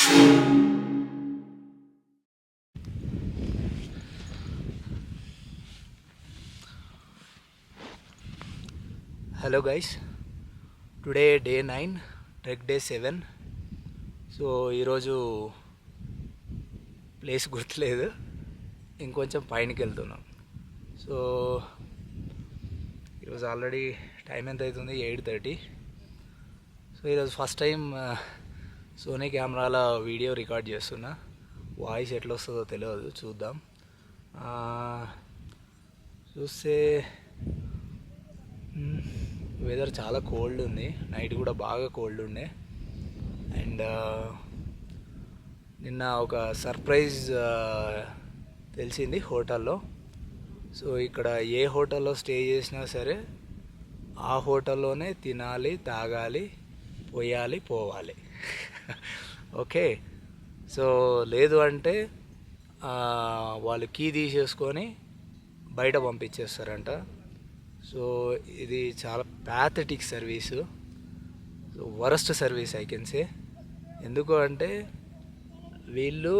Hello guys, today day 9, trek day 7. So ఈరోజు place గుర్తులేదు, ఇంకొంచెం పైనకి వెళ్తున్నాం. సో ఈరోజు ఆల్రెడీ టైం ఎంత అవుతుంది, 8:30. సో ఈరోజు ఫస్ట్ టైం సోనీ కెమెరాలో వీడియో రికార్డ్ చేస్తున్నా. వాయిస్ ఎట్లా వస్తుందో తెలియదు, చూద్దాం. చూస్తే వెదర్ చాలా కోల్డ్ ఉంది, నైట్ కూడా బాగా కోల్డ్ ఉండే. అండ్ నిన్న ఒక సర్ప్రైజ్ తెలిసింది హోటల్లో. సో ఇక్కడ ఏ హోటల్లో స్టే చేసినా సరే ఆ హోటల్లోనే తినాలి, తాగాలి, పోయాలి, పోవాలి. ఓకే. సో లేదు అంటే వాళ్ళు కీ తీసేసుకొని బయట పంపించేస్తారంట. సో ఇది చాలా pathetic service, worst service I can సే. ఎందుకు అంటే వీళ్ళు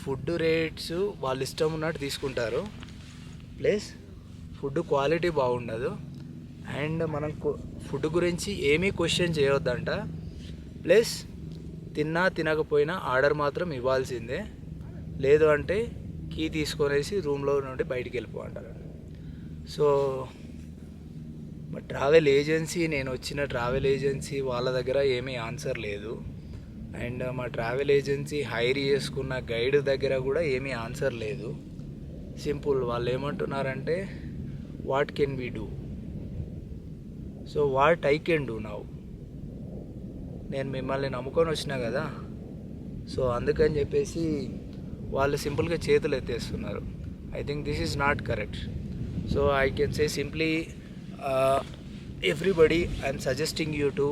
ఫుడ్ రేట్స్ వాళ్ళు ఇష్టం ఉన్నట్టు తీసుకుంటారు, ప్లస్ ఫుడ్ క్వాలిటీ బాగుండదు. అండ్ మనం ఫుడ్ గురించి ఏమీ క్వశ్చన్ చేయొద్దంట. ప్లస్ తిన్నా తినకపోయినా ఆర్డర్ మాత్రం ఇవ్వాల్సిందే, లేదు అంటే కీ తీసుకొనేసి రూమ్లో నుండి బయటికి వెళ్ళిపోంటారు. సో మా ట్రావెల్ ఏజెన్సీ, నేను వచ్చిన ట్రావెల్ ఏజెన్సీ వాళ్ళ దగ్గర ఏమీ ఆన్సర్ లేదు. అండ్ మా ట్రావెల్ ఏజెన్సీ హైర్ చేసుకున్న గైడ్ దగ్గర కూడా ఏమీ ఆన్సర్ లేదు. సింపుల్, వాళ్ళు ఏమంటున్నారంటే what can we do. So what I can do now. నేను మిమ్మల్ని నమ్ముకొని వచ్చినా కదా, సో అందుకని చెప్పేసి వాళ్ళు సింపుల్గా చేతులు ఎత్తేస్తున్నారు. I think this is not correct. So I can say simply, everybody, I'm suggesting you to,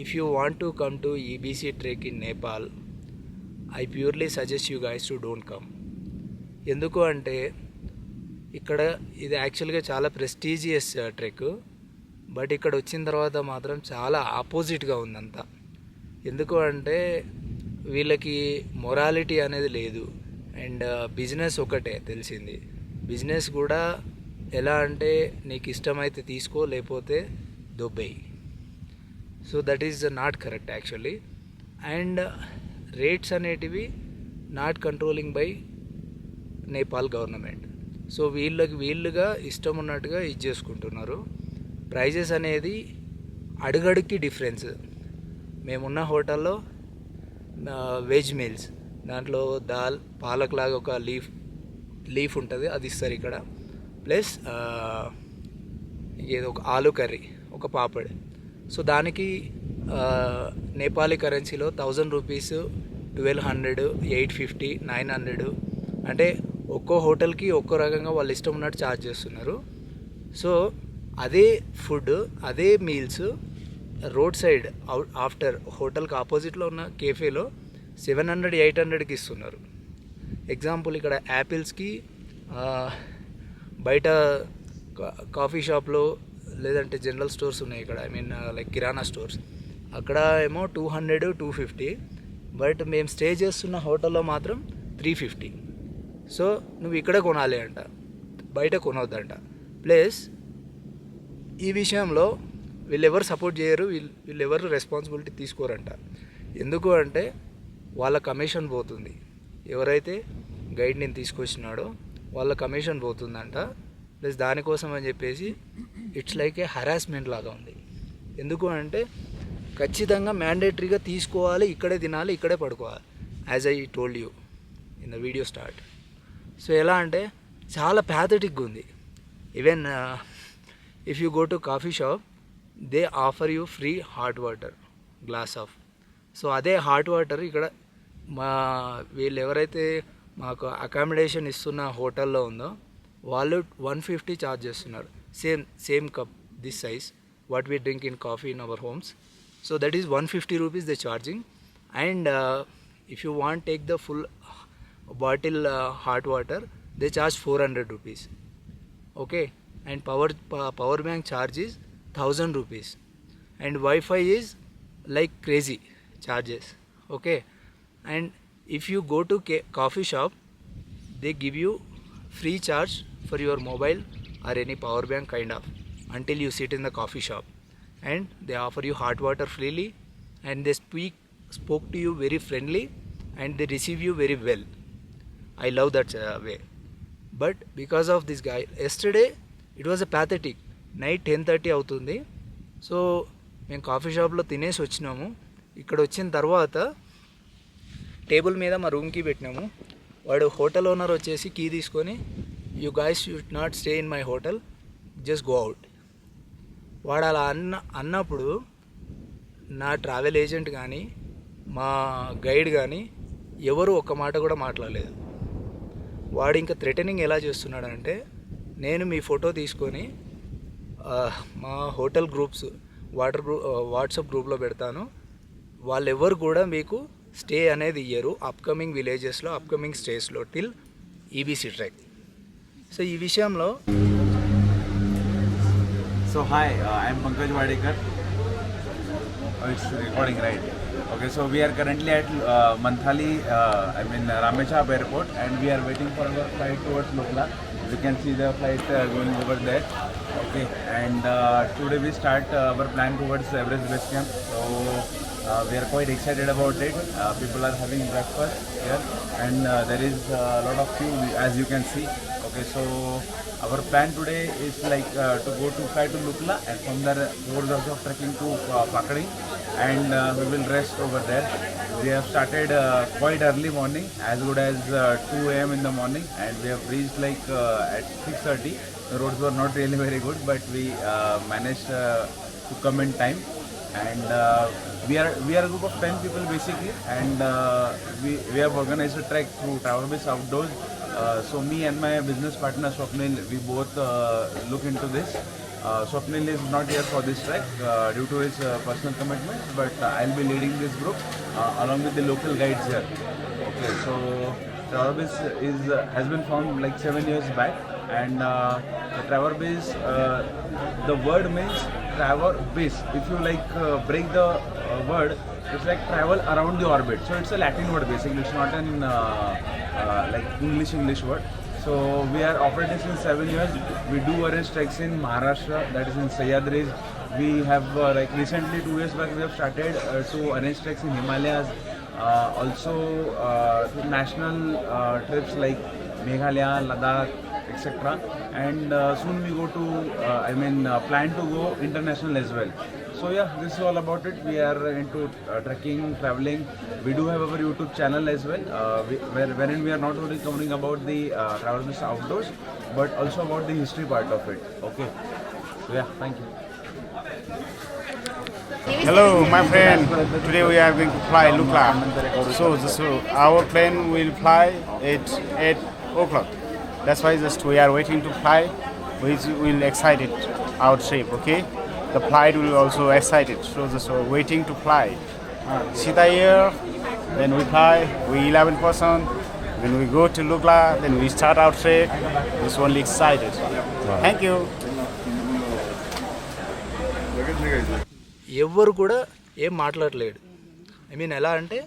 if you want to come to EBC trek in Nepal, I purely suggest you guys to don't come. ఎందుకు అంటే ఇక్కడ ఇది యాక్చువల్గా చాలా prestigious trek, but ఇక్కడ వచ్చిన తర్వాత మాత్రం చాలా ఆపోజిట్గా ఉందంతా. ఎందుకు అంటే వీళ్ళకి మొరాలిటీ అనేది లేదు. అండ్ బిజినెస్ ఒకటే తెలిసింది. బిజినెస్ కూడా ఎలా అంటే నీకు ఇష్టమైతే తీసుకో, లేకపోతే దొబ్బేయి. So that is not correct actually. And rates అనేటివి not controlling by Nepal government. So వీళ్ళుగా ఇష్టం ఉన్నట్టుగా ఇది చేసుకుంటున్నారు. ప్రైజెస్ అనేది అడుగడుక్కి డిఫరెన్స్. మేమున్న హోటల్లో వెజ్ మీల్స్, దాంట్లో దాల్ పాలక్ లాగా ఒక లీఫ్ ఉంటుంది, అది ఇస్తారు ఇక్కడ. ప్లస్ ఏదో ఒక ఆలు కర్రీ, ఒక పాపడ్. సో దానికి నేపాలీ కరెన్సీలో 1000 రూపీస్, 1200, 850, 900, అంటే ఒక్కో హోటల్కి ఒక్కో రకంగా వాళ్ళు ఇష్టం ఉన్నట్టు ఛార్జ్ చేస్తున్నారు. సో అదే ఫుడ్, అదే మీల్స్ రోడ్ సైడ్ ఆఫ్టర్ హోటల్కి ఆపోజిట్లో ఉన్న కేఫేలో 700, 800కి ఇస్తున్నారు. ఎగ్జాంపుల్, ఇక్కడ యాపిల్స్కి బయట కాఫీ షాప్లో లేదంటే జనరల్ స్టోర్స్ ఉన్నాయి ఇక్కడ, I mean like kirana stores, అక్కడ ఏమో 200, 250. బట్ మేము స్టే చేస్తున్న హోటల్లో మాత్రం 350. సో నువ్వు ఇక్కడ కొనాలి అంట, బయట కొనవద్దంట. ప్లస్ ఈ విషయంలో వీళ్ళెవరు సపోర్ట్ చేయరు, వీళ్ళెవరు రెస్పాన్సిబిలిటీ తీసుకోరంట. ఎందుకు అంటే వాళ్ళ కమిషన్ పోతుంది. ఎవరైతే గైడ్ నేను తీసుకొచ్చినాడో వాళ్ళ కమిషన్ పోతుందంట. ప్లస్ దానికోసం అని చెప్పేసి ఇట్స్ లైక్ ఏ హరాస్మెంట్ లాగా ఉంది. ఎందుకు అంటే ఖచ్చితంగా మ్యాండేటరీగా తీసుకోవాలి, ఇక్కడే తినాలి, ఇక్కడే పడుకోవాలి, as I told you in the video start. So ఎలా అంటే చాలా ప్యాథటిక్గా ఉంది. Even if you go to coffee shop, they offer you free hot water glass of. So అదే హాట్ వాటర్ ఇక్కడ వీళ్ళు ఎవరైతే మాకు అకామిడేషన్ ఇస్తున్న హోటల్లో ఉందో వాళ్ళు 150 ఛార్జ్ చేస్తున్నారు. Same cup this size what we drink in coffee in our homes. So that is 150 rupees they charging. And if you want take the full bottle hot water, they charge 400 rupees. Okay. And power bank charge is 1000 rupees. And wifi is like crazy charges. Okay, and if you go to coffee shop, they give you free charge for your mobile or any power bank kind of until you sit in the coffee shop, and they offer you hot water freely, and they spoke to you very friendly, and they receive you very well. I love that way. But because of this guy, yesterday it was a pathetic. Night 10:30 అవుతుంది. So మేము coffee షాప్లో తినేసి వచ్చినాము. ఇక్కడ వచ్చిన తర్వాత table మీద మా రూమ్కి పెట్టినాము. వాడు హోటల్ ఓనర్ వచ్చేసి కీ తీసుకొని, you guys should not stay in my hotel, just go out. వాడు అలా అన్నప్పుడు నా ట్రావెల్ ఏజెంట్ కానీ మా గైడ్ కానీ ఎవరు ఒక్క మాట కూడా మాట్లాడలేదు. వాడు ఇంకా థ్రెటనింగ్ ఎలా చేస్తున్నాడంటే, నేను మీ ఫోటో తీసుకొని మా హోటల్ గ్రూప్స్ వాట్సాప్ గ్రూప్లో పెడతాను, వాళ్ళెవరు కూడా మీకు స్టే అనేది ఇయ్యరు అప్కమింగ్ విలేజెస్లో, అప్కమింగ్ స్టేస్లో టిల్ ఈబీసీ ట్రెక్. సో ఈ విషయంలో So hi, I am Pankaj Wadekar. Oh, it's recording, right? Okay, so we are currently at Manthali, Ramechhap Airport, and we are waiting for our flight towards Lukla. You can see the flight going over there. Okay, and today we start our plan towards Everest Base Camp. So we are quite excited about it. People are having breakfast here, and there is a lot of queue, as you can see. Okay, so our plan today is like to fly to Lukla, and from there 4 hours of trekking to Pakadi, and we will rest over there. We have started quite early morning, as good as 2 a.m. in the morning, and we have reached like at 6:30. The roads were not really very good, but we managed to come in time. And we are a group of 10 people basically, and we have organized a trek through Traverbase Outdoors. So me and my business partner Swapnil, we both look into this. Swapnil is not here for this trek due to his personal commitments, but I'll be leading this group along with the local guides here. Okay, so Traverbase has been found like 7 years back, and the Traverbase, the word means travel base. If you like break the word, it's like travel around the orbit. So it's a Latin word basically. It's not an like English word. So we are operating since 7 years. We do arrange treks in Maharashtra, that is in Sahyadris. We have like recently 2 years back we have started to arrange treks in Himalayas. Also national trips like Meghalaya, Ladakh, etc. And soon we go to, plan to go international as well. So yeah, this is all about it. We are into trekking, traveling. We do have our YouTube channel as well, wherein we are not only covering about the Traverbase Outdoors, but also about the history part of it. Okay. So yeah, thank you. Hello, my friend. Today we are going to fly Lukla. So our plane will fly at 8 o'clock. That's why just we are waiting to fly. We will excited our trip. Okay, the flight will also excited. So just waiting to fly. Sit here, then we fly. We 11 person. When we go to Lukla, then we start our trip. Just only excited. Thank you. ఎవ్వరు కూడా ఏం మాట్లాడలేడు. I mean ఎలా అంటే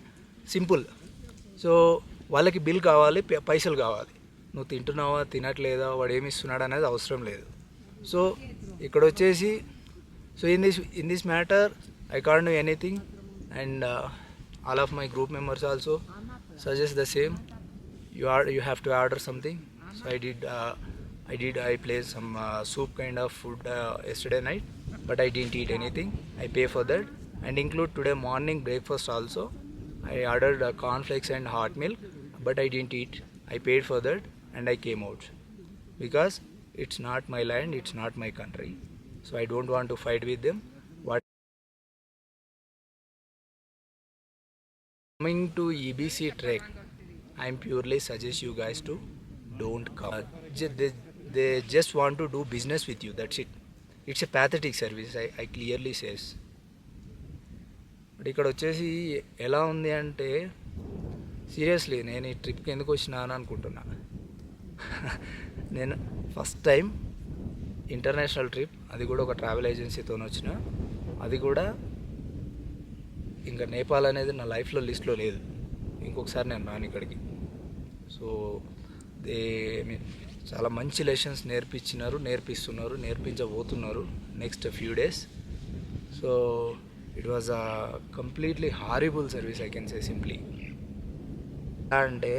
simple. So వాళ్ళకి bill కావాలి, పైసలు కావాలి. నువ్వు తింటున్నావా తినట్లేదా, వాడు ఏమి ఇస్తున్నాడు అనేది అవసరం లేదు. సో ఇక్కడ వచ్చేసి, so in this matter I can't do anything, and all of my group members also suggest the same. You have to order something. So I placed some soup kind of food yesterday night, but I didn't eat anything. I pay for that, and include today morning breakfast also. I ordered cornflakes and hot milk, but I didn't eat. I paid for that and I came out because it's not my land, it's not my country. So I don't want to fight with them. What coming to EBC trek, I purely suggest you guys to don't come. They just want to do business with you, that's it. It's a pathetic service, I clearly says. But ఇక్కడ వచ్చేసి ఎలా ఉంది అంటే, seriously నేను ఈ ట్రిప్కి ఎందుకు వచ్చినాను అనుకుంటున్నా. నేను ఫస్ట్ టైం ఇంటర్నేషనల్ ట్రిప్, అది కూడా ఒక ట్రావెల్ ఏజెన్సీతో వచ్చిన, అది కూడా ఇంకా నేపాల్ అనేది నా లైఫ్లో లిస్ట్లో లేదు. ఇంకొకసారి నేను రాను ఇక్కడికి. సో దే మీన్ చాలా మంచి లెసన్స్ నేర్పిస్తున్నారు, నేర్పించబోతున్నారు next few days. So it was a completely horrible service, I can say simply. అంటే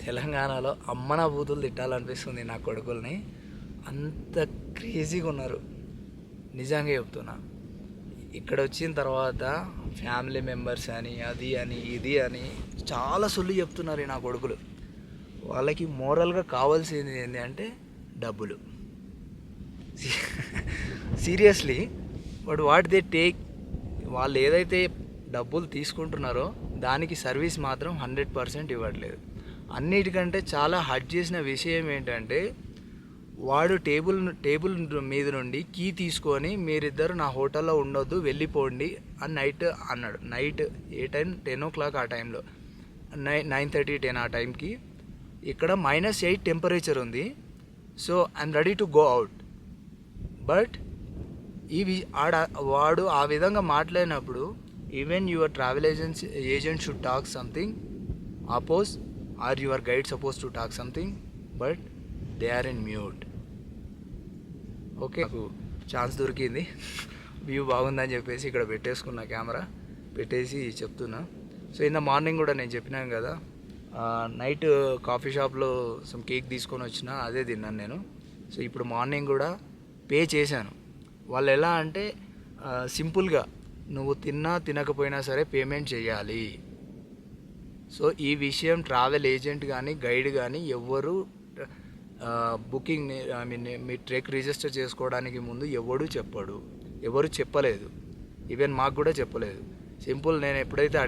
తెలంగాణలో అమ్మన బూతులు తిట్టాలనిపిస్తుంది నా కొడుకుల్ని, అంత క్రేజీగా ఉన్నారు. నిజంగా చెప్తున్నా. ఇక్కడ వచ్చిన తర్వాత ఫ్యామిలీ మెంబర్స్ అని అది అని ఇది అని చాలా సొల్లు చెప్తున్నారు నా కొడుకులు. వాళ్ళకి మోరల్గా కావాల్సింది ఏంటి అంటే డబ్బులు. Seriously. But what they take, వాళ్ళు ఏదైతే డబ్బులు తీసుకుంటున్నారో దానికి సర్వీస్ మాత్రం 100% ఇవ్వట్లేదు. అన్నిటికంటే చాలా హర్ట్ చేసిన విషయం ఏంటంటే, వాడు టేబుల్ మీద నుండి కీ తీసుకొని మీరిద్దరు నా హోటల్లో ఉండొద్దు వెళ్ళిపోండి అని నైట్ అన్నాడు. నైట్ ఏ టైం 10 o'clock ఆ టైంలో, 9:30 10 ఆ టైంకి. ఇక్కడ -8 టెంపరేచర్ ఉంది. So I'm ready to go out. But వాడు ఆ విధంగా మాట్లాడినప్పుడు, even your travel agent should talk something oppose, or your guide suppose to talk something, but they are in mute. Okay, నాకు ఛాన్స్ దొరికింది, వ్యూ బాగుందని చెప్పేసి ఇక్కడ పెట్టేసుకున్న, కెమెరా పెట్టేసి చెప్తున్నా. సో ఇన్ ద మార్నింగ్ కూడా నేను చెప్పినాను కదా, నైట్ కాఫీ షాప్లో సమ్ కేక్ తీసుకొని వచ్చిన, అదే తిన్నాను నేను. సో ఇప్పుడు మార్నింగ్ కూడా పే చేశాను. వాళ్ళు ఎలా అంటే సింపుల్గా నువ్వు తిన్నా తినకపోయినా సరే పేమెంట్ చేయాలి. సో ఈ విషయం ట్రావెల్ ఏజెంట్ కానీ గైడ్ కానీ ఎవ్వరు booking I mean me trek register చేసుకోవడానికి ముందు ఎవరు చెప్పలేదు. ఈవెన్ మాకు కూడా చెప్పలేదు. సింపుల్, నేను ఎప్పుడైతే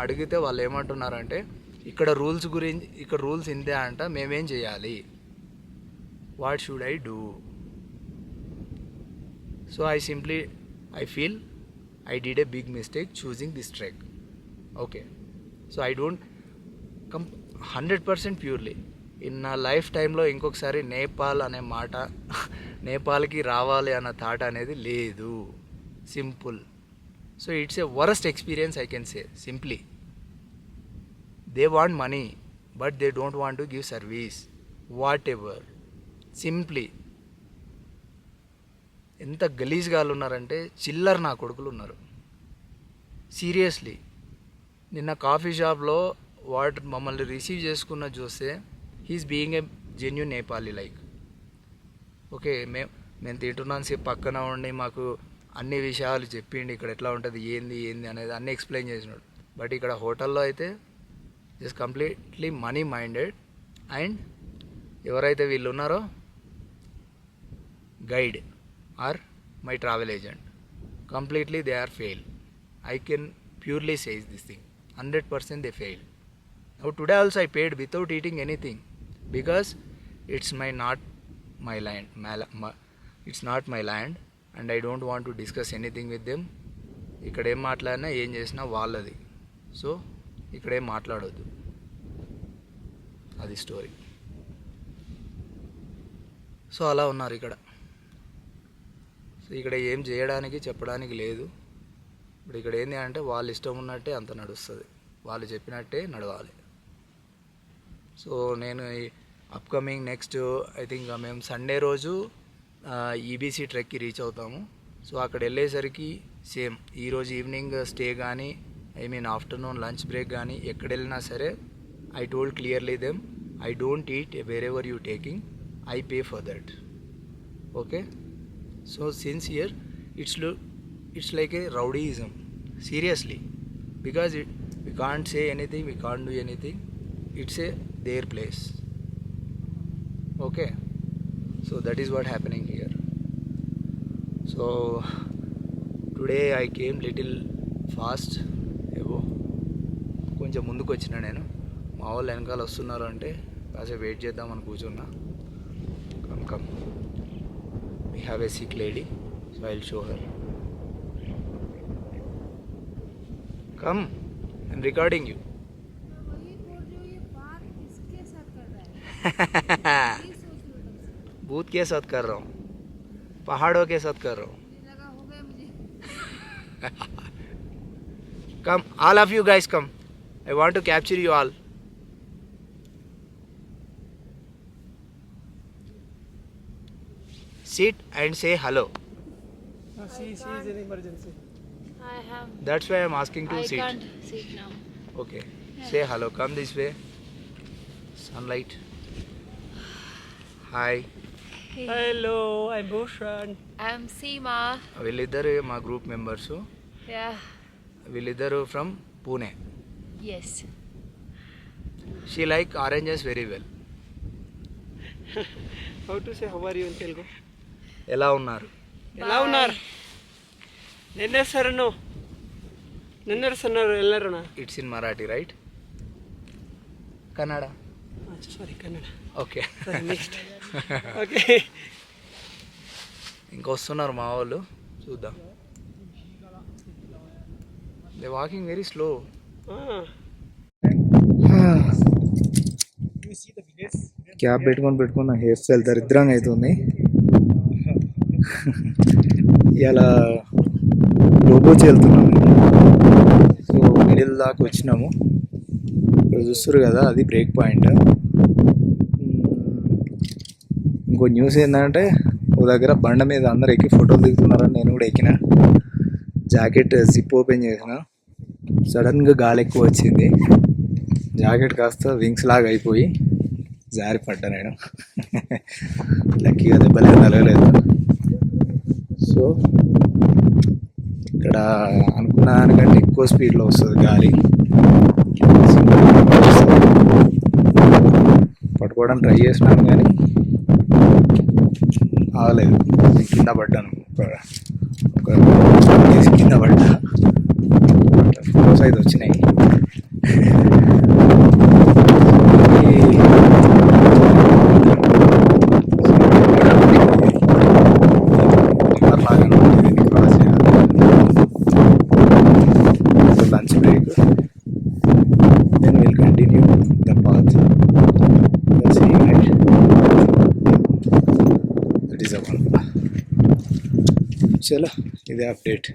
అడిగితే వాళ్ళు ఏమంటున్నారంటే, ఇక్కడ రూల్స్ ఇంతే అంట, మేమేం చేయాలి, what should I do? So I feel I did a big mistake choosing this trek. Okay, so I don't come 100% purely in నా లైఫ్ టైంలో ఇంకొకసారి నేపాల్ అనే మాట, నేపాల్కి రావాలి అన్న థాట్ అనేది లేదు. Simple. So it's a worst experience, I can say simply. They want money but they don't want to give service, what ever. Simply ఎంత గలీజ్గా ఉన్నారంటే చిల్లర్ నా కొడుకులు ఉన్నారు. సీరియస్లీ. నిన్న కాఫీ షాప్లో వాడు మమ్మల్ని రిసీవ్ చేసుకున్న చూస్తే, he's being a genuine Nepali like. Okay, మేము తింటున్నాను సేపు పక్కన ఉండి మాకు అన్ని విషయాలు చెప్పిండి, ఇక్కడ ఎట్లా ఉంటుంది ఏంది అనేది అన్నీ ఎక్స్ప్లెయిన్ చేసినాడు. బట్ ఇక్కడ హోటల్లో అయితే just completely money minded. And ఎవరైతే వీళ్ళు ఉన్నారో guide or my travel agent, completely they are failed. I can purely say this thing, 100% they failed. Now today also I paid without eating anything because it's not my land, it's not my land and I don't want to discuss anything with them. ఇక్కడ ఏం మాట్లాడినా ఏం చేసినా వాళ్ళది. So ఇక్కడ ఏం మాట్లాడొద్దు, అది స్టోరీ. సో అలా ఉన్నారు ఇక్కడ. సో ఇక్కడ ఏం చేయడానికి చెప్పడానికి లేదు. ఇప్పుడు ఇక్కడ ఏంటి అంటే వాళ్ళు ఇష్టం ఉన్నట్టే అంత నడుస్తుంది, వాళ్ళు చెప్పినట్టే నడవాలి. సో నేను అప్కమింగ్ నెక్స్ట్ ఐ థింక్ మేము సండే రోజు ఈబీసీ ట్రెక్కి రీచ్ అవుతాము. సో అక్కడ వెళ్ళేసరికి సేమ్ ఈరోజు ఈవినింగ్ స్టే కానీ I mean afternoon lunch break కానీ ఎక్కడ వెళ్ళినా సరే I told clearly them, I don't eat wear ever you taking, I pay for that. Okay. So since here it's like a rowdyism, seriously, because we can't say anything, we can't do anything. It's their place. Okay, so that is what happening here. So today I came little fast. కొంచెం ముందుకు వచ్చిన నేను, మా వాళ్ళు వెనకాల వస్తున్నారు అంటే కాసేపు వెయిట్ చేద్దామని కూర్చున్నా. Come we have a sick lady, so I'll show her. Come, I'm recording you. वही बोल रही हूँ, ये बात किसके साथ कर रहा है? ये सोच लो तब से। भूत के साथ कर रहा हूँ, पहाड़ों के साथ कर रहा हूँ. मुझे लगा हो गया मुझे। Come, all of you guys come. I want to capture you all. Sit and say hello. She is in emergency. I have. That's why I'm asking to I sit. can't sit now. Okay. Say hello. Come this way. Sunlight. Hi. Hello, I'm Bhushan. I'm Seema. వీళ్ళిద్దరు మా group members. Yeah. వీళ్ళిద్దరు from Pune. Yes. She like oranges very well. How to say how are you in Telugu? ఎలా ఉన్నారు? ఎలా ఉన్నారు? నిన్నే సరను. నిన్నే సన్నారు ఎల్లరనా? It's in Marathi right? Kannada. Sorry Kannada. Okay. Next. Okay. ఇంకొస్తున్నారు మా వాళ్ళు, చూద్దాం. They walking very slow. Cap పెట్టుకొని నా హెయిర్ స్టైల్ దరిద్రంగా అవుతుంది. ఇలా లోబోచి వెళ్తున్నాము. సో మిడిల్ దాకా వచ్చినాము. ఇక్కడ చూస్తారు కదా, అది బ్రేక్ పాయింట్. ఇంకో న్యూస్ ఏంటంటే, ఓ దగ్గర బండ మీద అందరు ఎక్కి ఫోటోలు దిగుతున్నారని నేను కూడా ఎక్కిన. జాకెట్ జిప్ ఓపెన్ చేసిన, సడన్గా గాలి ఎక్కువ వచ్చింది. జాకెట్ కాస్త వింగ్స్ లాగా అయిపోయి జారిపడ్డా నేను. లక్కీగా దెబ్బలే తగలేదు. సో ఇక్కడ అనుకున్న దానికంటే ఎక్కువ స్పీడ్లో వస్తుంది గాలి. పట్టుకోవడానికి ట్రై చేసినాను కానీ ఆగలేదు. కింద పడ్డాను. ఒక కింద పడ్డా. ఫోటోస్ అయితే వచ్చినాయి. Lunch break. Then will continue the path. That is our. చలో, ఇదే అప్డేట్.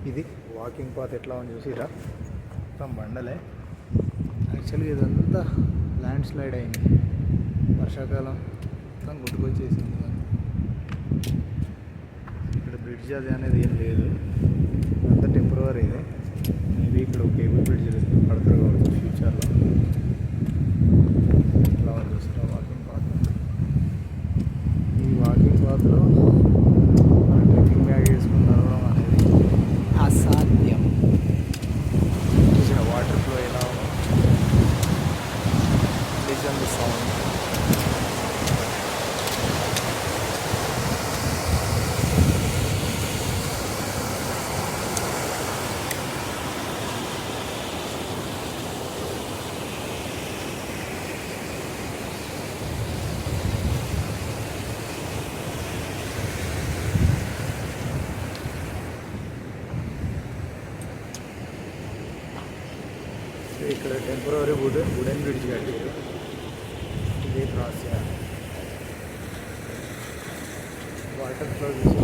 ఇది వాకింగ్ పాత్ ఎట్లా అని చూసిరా, మొత్తం బండలే. యాక్చువల్గా ఇదంతా ల్యాండ్ స్లైడ్ అయింది వర్షాకాలం, మొత్తం గుట్టుకొచ్చేసింది. ఇక్కడ బ్రిడ్జ్ అది అనేది ఏం లేదు, అంతా టెంపరవరీ. ఇది మేబీ ఇక్కడ కేబుల్ బ్రిడ్జ్ పడతారు కావచ్చు ఫ్యూచర్లో. ఎట్లా అని చూసిరా వాకింగ్ పాత్. ఈ వాకింగ్ పాత్లో ట్రెక్కింగ్ బ్యాగ్ వేసుకుని నడవడం అనేది అసాధ్యం. చూసిన వాటర్ ఫ్లో ఎలా లిజన్ ది సౌండ్. ఇక్కడ టెంపరరీ వుడెన్ బ్రిడ్జ్ కట్టారు. ఇదే క్రాస్ చేయాలి. వాటర్ ఫ్లో చూసి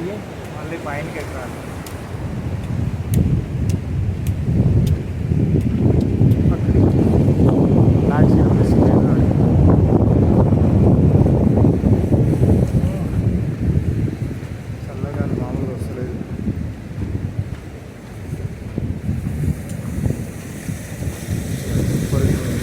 దిగి మళ్ళీ పైనకి ఎక్కాలి. చల్లగాలి మామూలుగా వస్తలేదు. సూపర్గా ఉంది.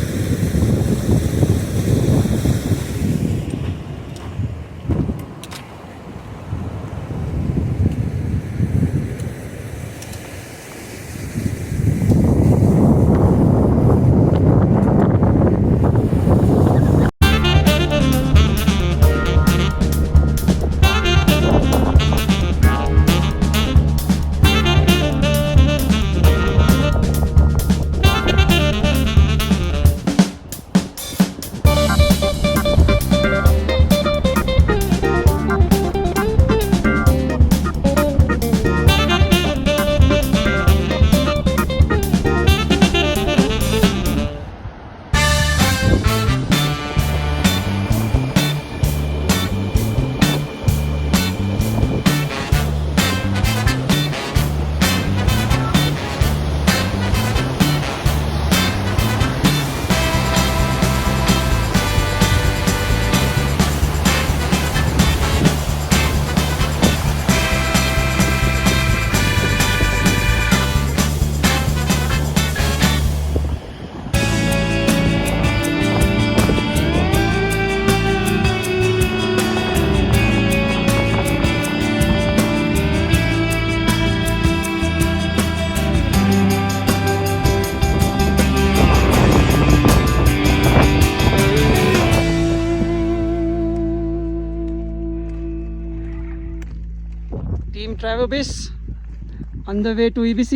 Team Travel Base on the way to EBC.